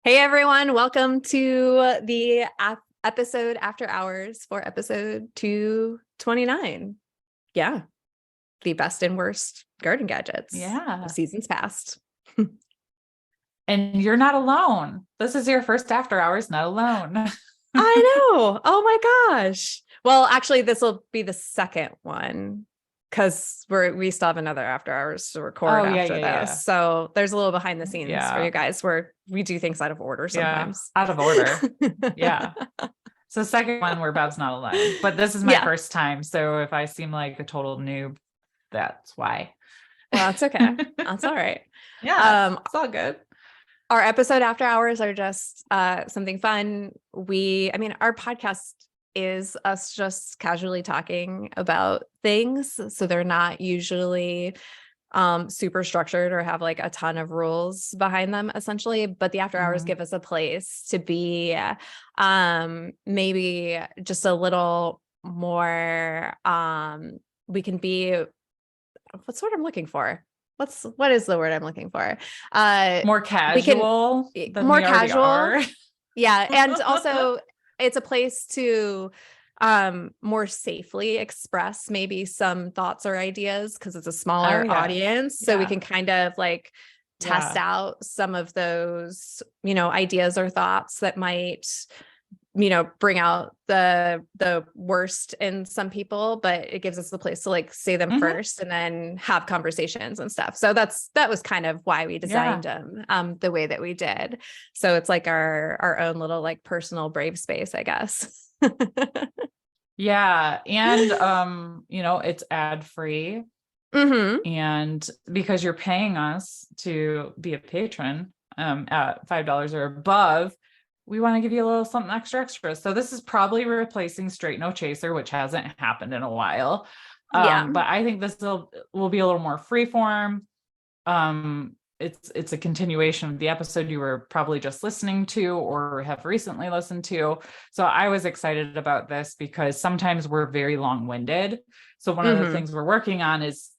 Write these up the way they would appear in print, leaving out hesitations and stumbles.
Hey everyone, welcome to the episode after hours for episode 229. Yeah, the best and worst garden gadgets of seasons past. And you're not alone. This is your first after hours, not alone. I know. Oh my gosh. Well, actually, this will be the second one because we still have another after hours to record after this. Yeah. So there's a little behind the scenes for you guys where we do things out of order sometimes. Out of order. Yeah. So second one where Bev's not alone. But this is my first time. So if I seem like a total noob, that's why. Well, that's okay. That's all right. Yeah. It's all good. Our episode after hours are just something fun. Our podcast is us just casually talking about things. So they're not usually super structured or have like a ton of rules behind them essentially, but the after hours give us a place to be maybe just a little more we can be, what's what I'm looking for? What is the word I'm looking for? More casual. More casual. Yeah. And also it's a place to more safely express maybe some thoughts or ideas because it's a smaller audience. So we can kind of like test out some of those, ideas or thoughts that might bring out the worst in some people, but it gives us the place to like say them first and then have conversations and stuff. So that was kind of why we designed them the way that we did. So it's like our own little like personal brave space, I guess. Yeah. And it's ad free. And because you're paying us to be a patron at $5 or above, we want to give you a little something extra. So this is probably replacing Straight No Chaser, which hasn't happened in a while. But I think this will be a little more freeform. It's a continuation of the episode you were probably just listening to or have recently listened to. So I was excited about this because sometimes we're very long-winded. So one of the things we're working on is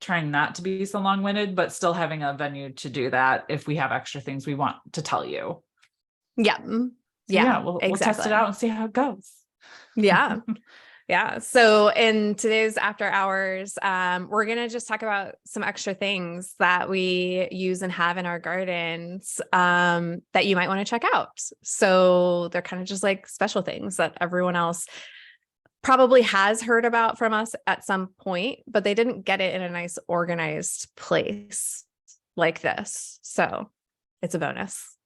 trying not to be so long-winded, but still having a venue to do that if we have extra things we want to tell you. Yeah. We'll test it out and see how it goes. Yeah. Yeah. So in today's after hours, we're going to just talk about some extra things that we use and have in our gardens that you might want to check out. So they're kind of just like special things that everyone else probably has heard about from us at some point, but they didn't get it in a nice organized place like this. So it's a bonus.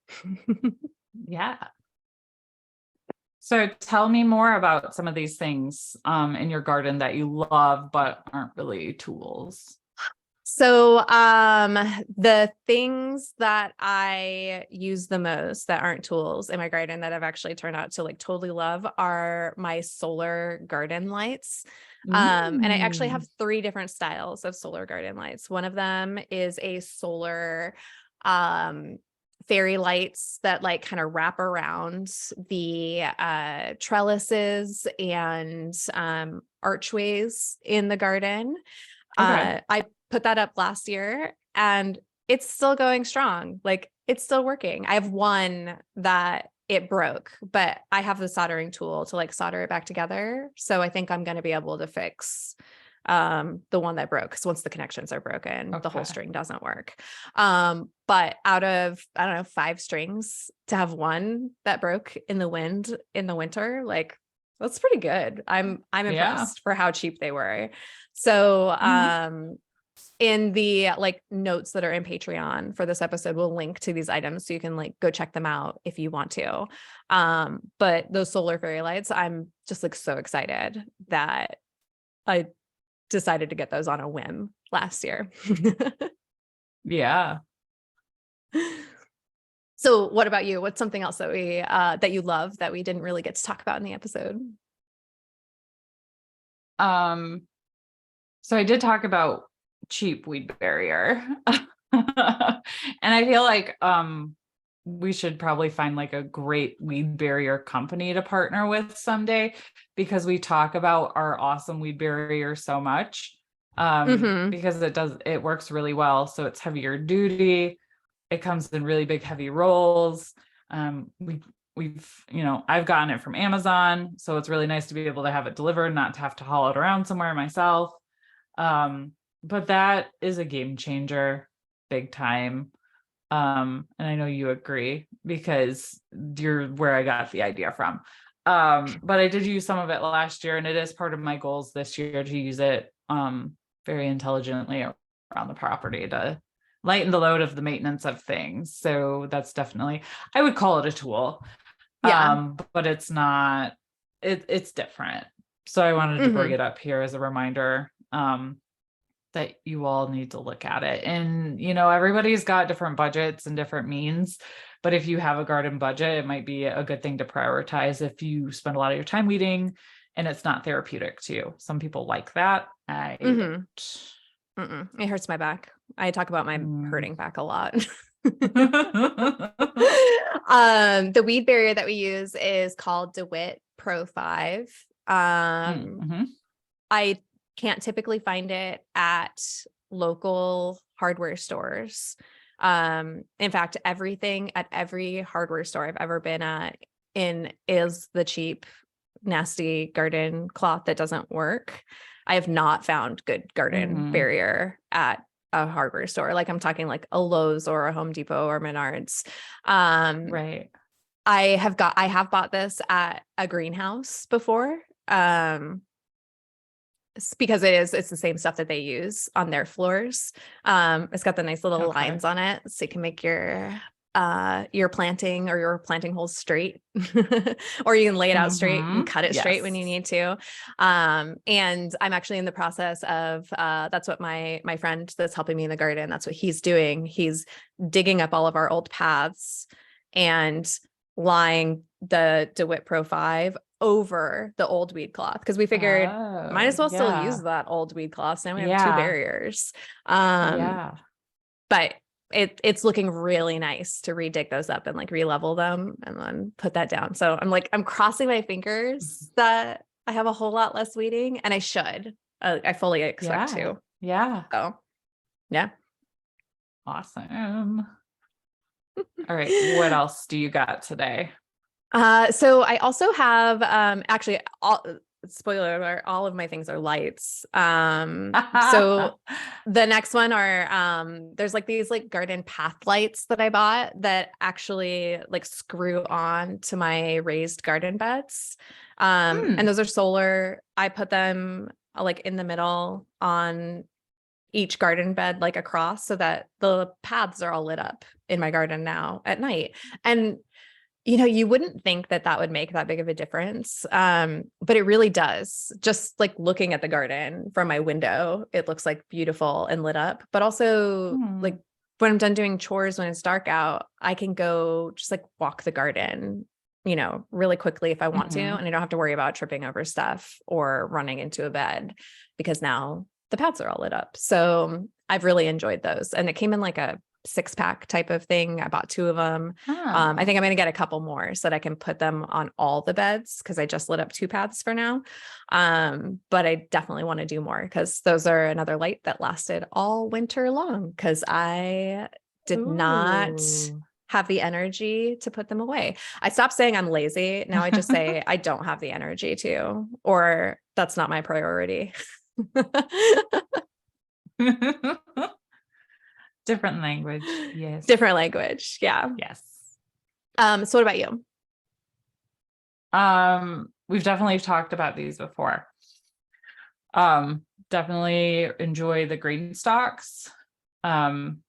Yeah. So tell me more about some of these things in your garden that you love, but aren't really tools. So the things that I use the most that aren't tools in my garden that I've actually turned out to like totally love are my solar garden lights. And I actually have 3 different styles of solar garden lights. One of them is a solar fairy lights that like kind of wrap around the trellises and archways in the garden. I put that up last year and it's still going strong. Like it's still working. I have one that it broke, but I have the soldering tool to like solder it back together. So I think I'm going to be able to fix the one that broke, because once the connections are broken, the whole string doesn't work. But out of, I don't know, 5 strings, to have one that broke in the wind in the winter, like that's pretty good. I'm impressed for how cheap they were. So in the like notes that are in Patreon for this episode, we'll link to these items so you can like go check them out if you want to. But those solar fairy lights, I'm just like so excited that I decided to get those on a whim last year. Yeah. So what about you? What's something else that we that you love that we didn't really get to talk about in the episode? So I did talk about cheap weed barrier. And I feel like we should probably find like a great weed barrier company to partner with someday, because we talk about our awesome weed barrier so much. Because it works really well. So it's heavier duty. It comes in really big, heavy rolls. We've, I've gotten it from Amazon, so it's really nice to be able to have it delivered, not to have to haul it around somewhere myself. But that is a game changer, big time. And I know you agree because you're where I got the idea from. But I did use some of it last year, and it is part of my goals this year to use it very intelligently around the property to lighten the load of the maintenance of things. So that's definitely, I would call it a tool. Yeah. But it's not, it's different. So I wanted to bring it up here as a reminder that you all need to look at it. And, everybody's got different budgets and different means, but if you have a garden budget, it might be a good thing to prioritize if you spend a lot of your time weeding and it's not therapeutic to you. Some people like that. I don't. It hurts my back. I talk about my hurting back a lot. The weed barrier that we use is called DeWitt Pro 5. I can't typically find it at local hardware stores. In fact, everything at every hardware store I've ever been at is the cheap, nasty garden cloth that doesn't work. I have not found good garden barrier at a hardware store. Like I'm talking like a Lowe's or a Home Depot or Menards. Right. I have bought this at a greenhouse before. Because it's the same stuff that they use on their floors. It's got the nice little lines on it, so you can make your planting or your planting holes straight, or you can lay it out straight and cut it straight when you need to. And I'm actually in the process of that's what my friend that's helping me in the garden, that's what he's doing. He's digging up all of our old paths and lying the DeWitt Pro 5 over the old weed cloth, because we figured might as well still use that old weed cloth. So now we have two barriers. But it's looking really nice to redig those up and like re-level them and then put that down. So I'm crossing my fingers that I have a whole lot less weeding, and I should. I fully expect to. Yeah. So yeah. Awesome. All right. What else do you got today? So I also have, actually spoiler alert, all of my things are lights. So the next one are, there's like these like garden path lights that I bought that actually like screw on to my raised garden beds. And those are solar. I put them like in the middle on each garden bed, like across, so that the paths are all lit up in my garden now at night. And you wouldn't think that would make that big of a difference. But it really does. Just like looking at the garden from my window, it looks like beautiful and lit up, but also like when I'm done doing chores, when it's dark out, I can go just like walk the garden, really quickly if I want to. And I don't have to worry about tripping over stuff or running into a bed, because now the paths are all lit up. So I've really enjoyed those. And it came in like a 6-pack type of thing. I bought 2 of them. I think I'm going to get a couple more so that I can put them on all the beds, because I just lit up 2 paths for now. But I definitely want to do more, because those are another light that lasted all winter long, because I did not have the energy to put them away. I stopped saying I'm lazy. Now I just say I don't have the energy to, or that's not my priority. Different language. Yes. Different language. Yeah. Yes. So what about you? We've definitely talked about these before. Definitely enjoy the green stalks. And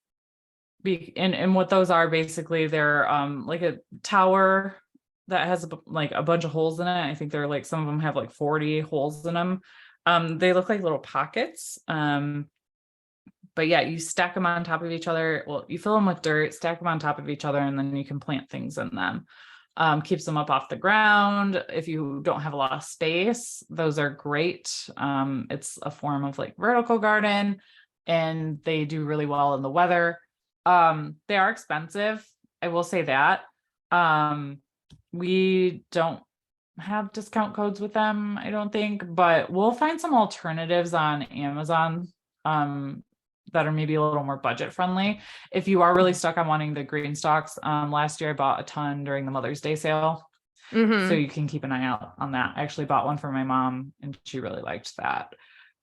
what those are, basically they're like a tower that has like a bunch of holes in it. I think they're like, some of them have like 40 holes in them. They look like little pockets. But yeah, you stack them on top of each other. Well, you fill them with dirt, stack them on top of each other, and then you can plant things in them. Keeps them up off the ground. If you don't have a lot of space, those are great. It's a form of like vertical garden, and they do really well in the weather. They are expensive, I will say that. We don't have discount codes with them, I don't think, but we'll find some alternatives on Amazon. that are maybe a little more budget friendly. If you are really stuck on wanting the green stalks, last year I bought a ton during the Mother's Day sale. So you can keep an eye out on that. I actually bought one for my mom and she really liked that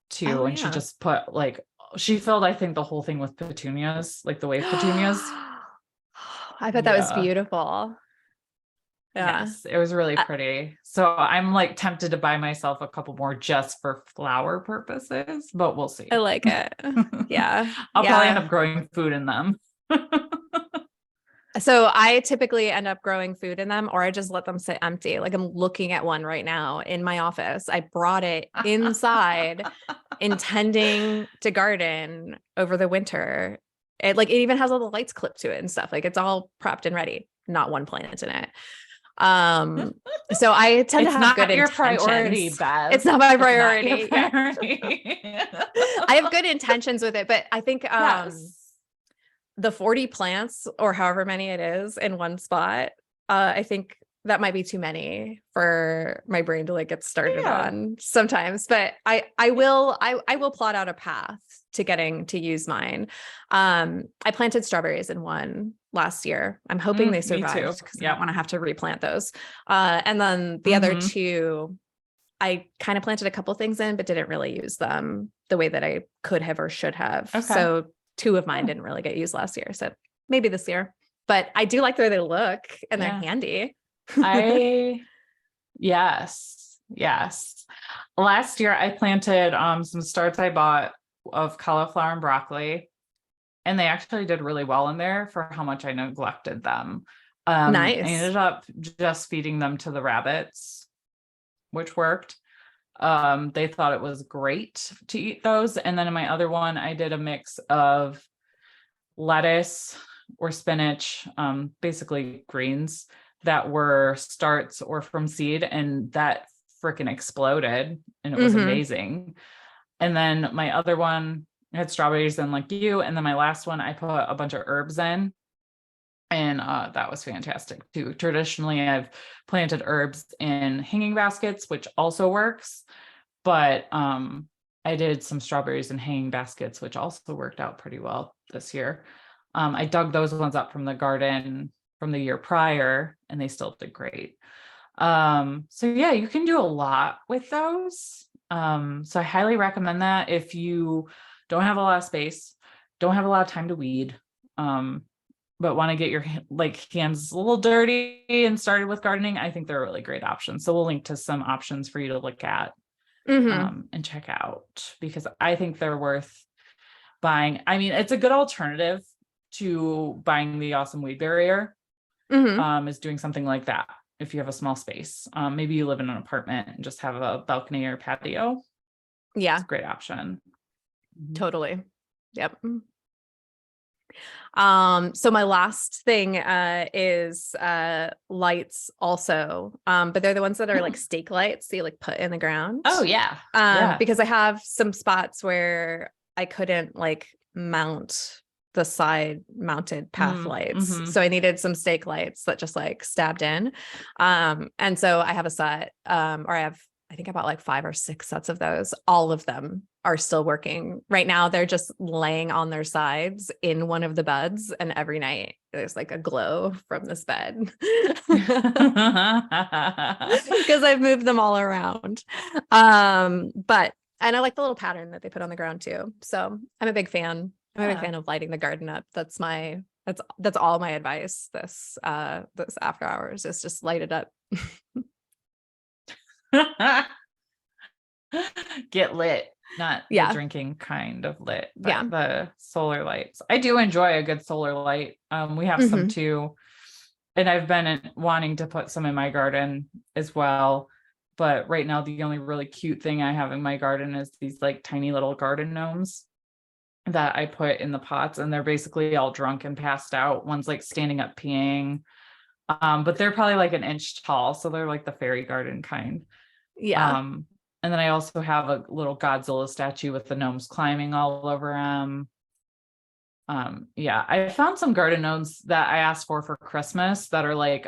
too. Oh, And she yeah. just put like, she filled, I think, the whole thing with petunias, like the wave petunias. I bet that was Yeah. beautiful. Yeah. Yes, it was really pretty. So I'm like tempted to buy myself a couple more just for flower purposes, but we'll see. I like it. Yeah. I'll probably end Yeah. up growing food in them. So I typically end up growing food in them, or I just let them sit empty. Like I'm looking at one right now in my office. I brought it inside intending to garden over the winter. It even has all the lights clipped to it and stuff. Like it's all prepped and ready. Not one plant in it. So I tend to have good your intentions. priority, Beth. It's not my priority. It's not your priority. I have good intentions with it, but I think Yes. the 40 plants or however many it is in one spot, I think that might be too many for my brain to like get started on sometimes, but I will plot out a path to getting to use mine. I planted strawberries in one last year. I'm hoping they survived because I don't want to have to replant those. And then the other two, I kind of planted a couple things in, but didn't really use them the way that I could have or should have. Okay. So two of mine didn't really get used last year. So maybe this year, but I do like the way they look and they're handy. Yes. Last year I planted some starts I bought of cauliflower and broccoli, and they actually did really well in there for how much I neglected them. Nice. I ended up just feeding them to the rabbits, which worked. They thought it was great to eat those. And then in my other one, I did a mix of lettuce or spinach, basically greens that were starts or from seed, and that freaking exploded and it was amazing. And then my other one had strawberries in like you. And then my last one, I put a bunch of herbs in. And that was fantastic too. Traditionally, I've planted herbs in hanging baskets, which also works. But I did some strawberries in hanging baskets, which also worked out pretty well this year. I dug those ones up from the garden from the year prior, and they still did great. So yeah, you can do a lot with those. So I highly recommend that if you don't have a lot of space, don't have a lot of time to weed, but want to get your hands a little dirty and started with gardening, I think they're a really great option. So we'll link to some options for you to look at and check out, because I think they're worth buying. I mean, it's a good alternative to buying the awesome weed barrier, is doing something like that. If you have a small space, maybe you live in an apartment and just have a balcony or patio. Yeah. It's a great option. Totally. Yep. So my last thing is lights also, but they're the ones that are like stake lights that you like put in the ground. Oh yeah. Because I have some spots where I couldn't like mount the side mounted path lights. So I needed some stake lights that just like stabbed in. And so I have a set, I think I bought like 5 or 6 sets of those. All of them are still working right now. They're just laying on their sides in one of the beds. And every night there's like a glow from this bed because I've moved them all around. And I like the little pattern that they put on the ground too. So I'm a big fan. I'm a big fan of lighting the garden up. That's all my advice. This after hours is just light it up. Get lit, not the drinking kind of lit, but the solar lights. I do enjoy a good solar light. We have some too, and I've been wanting to put some in my garden as well. But right now, the only really cute thing I have in my garden is these like tiny little garden gnomes that I put in the pots, and they're basically all drunk and passed out. One's like standing up peeing, but they're probably like an inch tall, so they're like the fairy garden kind. And then I also have a little Godzilla statue with the gnomes climbing all over him. I found some garden gnomes that I asked for Christmas that are like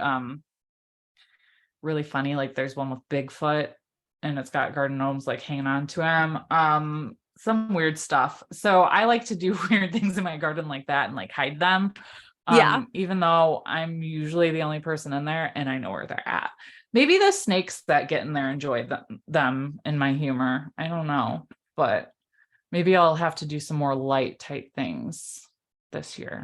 really funny. Like there's one with Bigfoot and it's got garden gnomes like hanging on to him. some weird stuff. So I like to do weird things in my garden like that and like hide them. Yeah. Even though I'm usually the only person in there and I know where they're at. Maybe the snakes that get in there enjoy them and my humor. I don't know, but maybe I'll have to do some more light type things this year.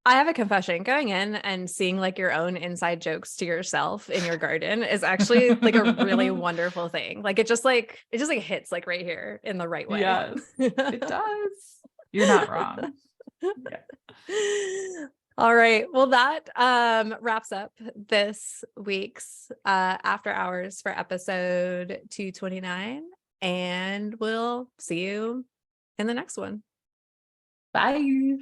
I have a confession. Going in and seeing like your own inside jokes to yourself in your garden is actually like a really wonderful thing. Like it just like hits like right here in the right way. Yes, it does. You're not wrong. Yeah. All right. Well, that wraps up this week's After Hours for episode 229. And we'll see you in the next one. Bye.